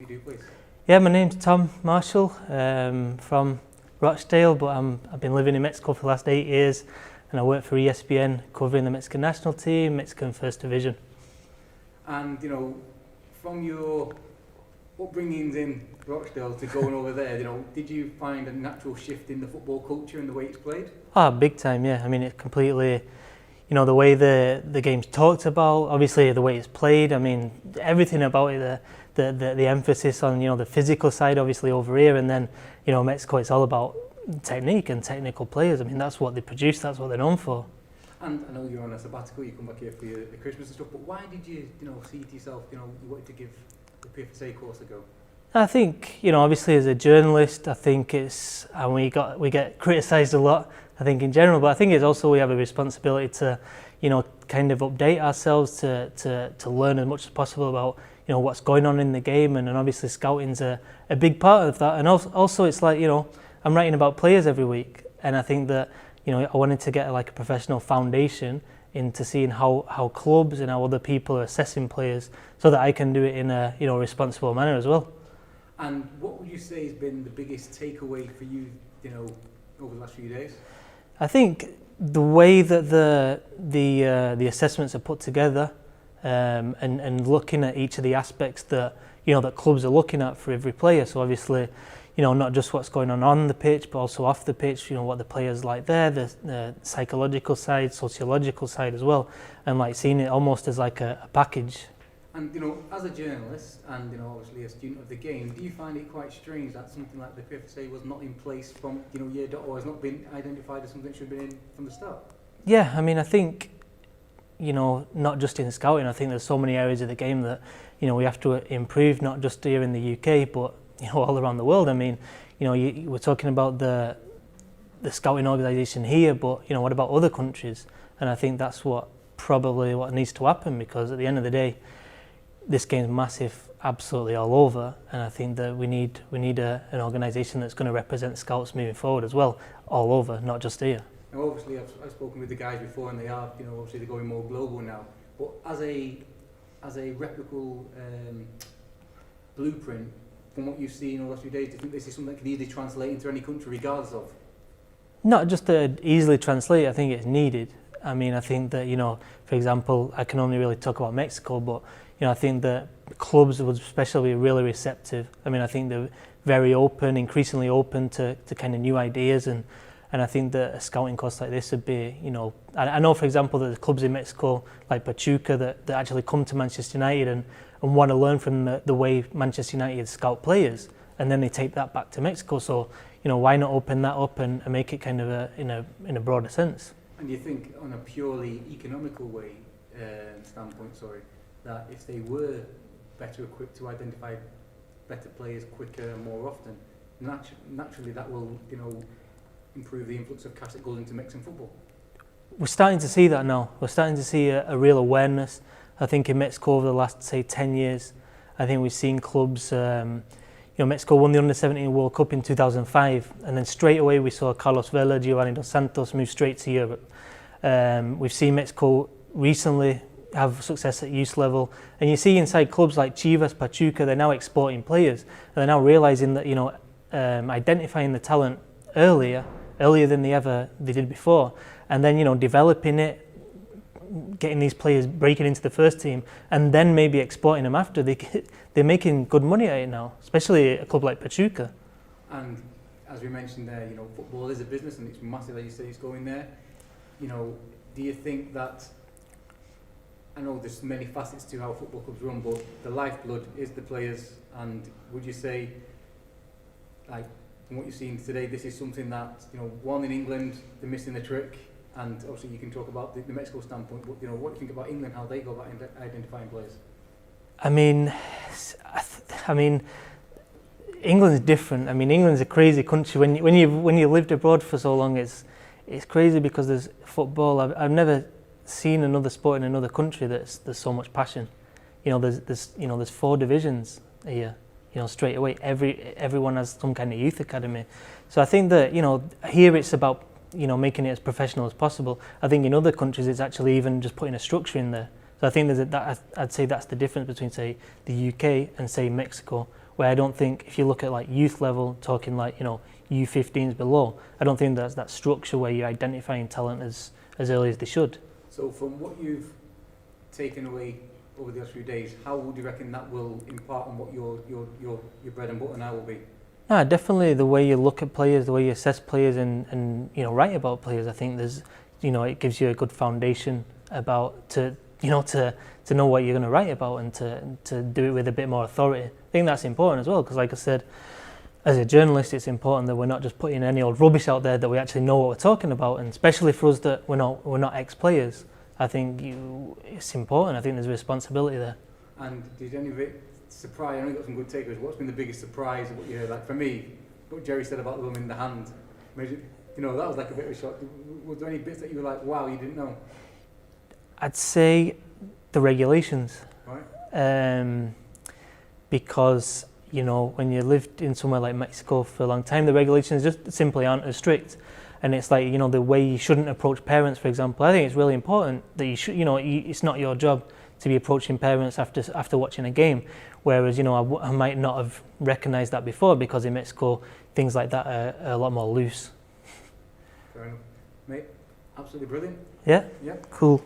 you do, please? Yeah, my name's Tom Marshall, from Rochdale, but I've been living in Mexico for the last 8 years, and I work for ESPN covering the Mexican national team, Mexican First Division. And from your upbringings in Rochdale to going over there, did you find a natural shift in the football culture and the way it's played? Ah, big time, yeah. I mean, it completely, the way the game's talked about, obviously the way it's played. I mean, everything about it, the emphasis on the physical side, obviously over here, and then Mexico, it's all about technique and technical players. I mean, that's what they produce, that's what they're known for. And I know you're on a sabbatical, you come back here for the Christmas and stuff, but why did you see to yourself, you wanted to give the PFSA course a go? I think, obviously as a journalist, I think and we get criticised a lot, I think in general, but I think it's also we have a responsibility to, kind of update ourselves to learn as much as possible about, what's going on in the game, and obviously scouting's a big part of that. And also it's like, I'm writing about players every week, and I think that, I wanted to get like a professional foundation into seeing how clubs and how other people are assessing players, so that I can do it in a responsible manner as well. And what would you say has been the biggest takeaway for you, over the last few days? I think the way that the assessments are put together, and looking at each of the aspects that that clubs are looking at for every player. So obviously, not just what's going on the pitch, but also off the pitch. What the players like there, the psychological side, sociological side as well, and like seeing it almost as like a package. And as a journalist and obviously a student of the game, do you find it quite strange that something like the PFSA was not in place from year dot, or has not been identified as something that should have been in from the start? Yeah, I mean, I think not just in scouting. I think there's so many areas of the game that we have to improve, not just here in the UK, but all around the world. I mean, we're talking about the scouting organisation here, but what about other countries? And I think that's probably what needs to happen, because at the end of the day, this game's massive, absolutely all over, and I think that we need an organisation that's going to represent scouts moving forward as well, all over, not just here. Now, obviously, I've spoken with the guys before, and they are, obviously they're going more global now. But as a replicable blueprint, from what you've seen in the last few days, do you think this is something that can easily translate into any country, regardless of? Not just to easily translate. I think it's needed. I mean, I think that for example, I can only really talk about Mexico, but I think that clubs would especially be really receptive. I mean, I think they're very open, increasingly open to kind of new ideas, and I think that a scouting course like this would be, I know, for example, that the clubs in Mexico, like Pachuca, that actually come to Manchester United and want to learn from the way Manchester United scout players, and then they take that back to Mexico. So, why not open that up and make it kind of in a broader sense? And you think, on a purely economical way standpoint, that if they were better equipped to identify better players quicker and more often, naturally that will, improve the influx of cash that goes into Mexican football? We're starting to see that now. We're starting to see a real awareness. I think in Mexico over the last, say, 10 years, I think we've seen clubs, Mexico won the Under-17 World Cup in 2005, and then straight away we saw Carlos Vela, Giovanni Dos Santos move straight to Europe. We've seen Mexico recently have success at youth level, and you see inside clubs like Chivas, Pachuca, they're now exporting players, and they're now realising that identifying the talent earlier than they did before, and then developing it, getting these players breaking into the first team, and then maybe exporting them after. They're making good money at it now, especially a club like Pachuca. And as we mentioned there, football is a business, and it's massive, as you say, it's going there. Do you think that, I know there's many facets to how football clubs run, but the lifeblood is the players, and would you say, like, from what you've seen today, this is something that, one, in England, they're missing the trick, and obviously you can talk about the Mexico standpoint, but what do you think about England, how they go about identifying players? I mean, England's different. I mean, England's a crazy country. When you've lived abroad for so long, it's crazy, because there's football. I've never seen another sport in another country there's so much passion. There's 4 divisions here. Straight away, everyone has some kind of youth academy. So I think that here it's about making it as professional as possible. I think in other countries it's actually even just putting a structure in there. So I think I'd say that's the difference between, say, the UK and, say, Mexico, where I don't think, if you look at like youth level, talking like, you know, U15s below, I don't think there's that structure where you're identifying talent as early as they should. So from what you've taken away over the last few days, how would you reckon that will impart on what your bread and butter now will be? Definitely the way you look at players, the way you assess players and you know, write about players. I think there's, you know, it gives you a good foundation about to know what you're going to write about and to do it with a bit more authority. I think that's important as well, because like I said, as a journalist, it's important that we're not just putting any old rubbish out there, that we actually know what we're talking about, and especially for us that we're not ex-players. I think it's important. I think there's a responsibility there. And did any of it surprise? I know you got some good takeaways. What's been the biggest surprise of what you heard? Like for me, what Jerry said about the woman in the hand, you know, that was like a bit of a shock. Were there any bits that you were like, wow, you didn't know? I'd say the regulations. Right. Because, you know, when you lived in somewhere like Mexico for a long time, the regulations just simply aren't as strict. And it's like, you know, the way you shouldn't approach parents, for example. I think it's really important that you should, you know, it's not your job to be approaching parents after watching a game. Whereas, you know, I might not have recognised that before, because in Mexico, things like that are a lot more loose. Fair enough. Mate, absolutely brilliant. Yeah? Yeah. Cool.